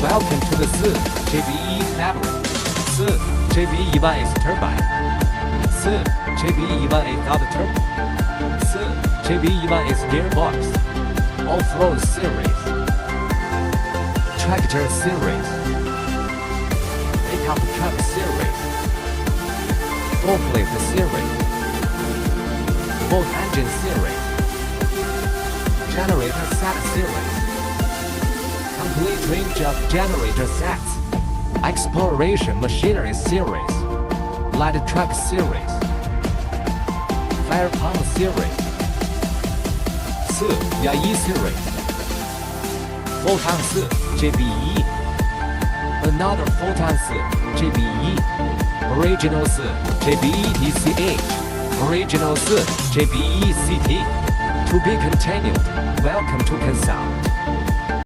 Welcome to the 4 JBE fabric. 4 JBE 1 is turbine. 4 JBE 1 is not turbo. 4 JBE 1 is gearbox. Off-road series. Tractor series. Pickup truck series. Forklift series. Boat engine series. Generator set series. Complete range of generator sets. Exploration machinery series. Light truck series. Fire pump series. 4 加1 series. 4x4 JBE. Another 4x4 JBE. Original 4 JBE TCH. Original 4 JBE CT. To be continued. Welcome to Kansai.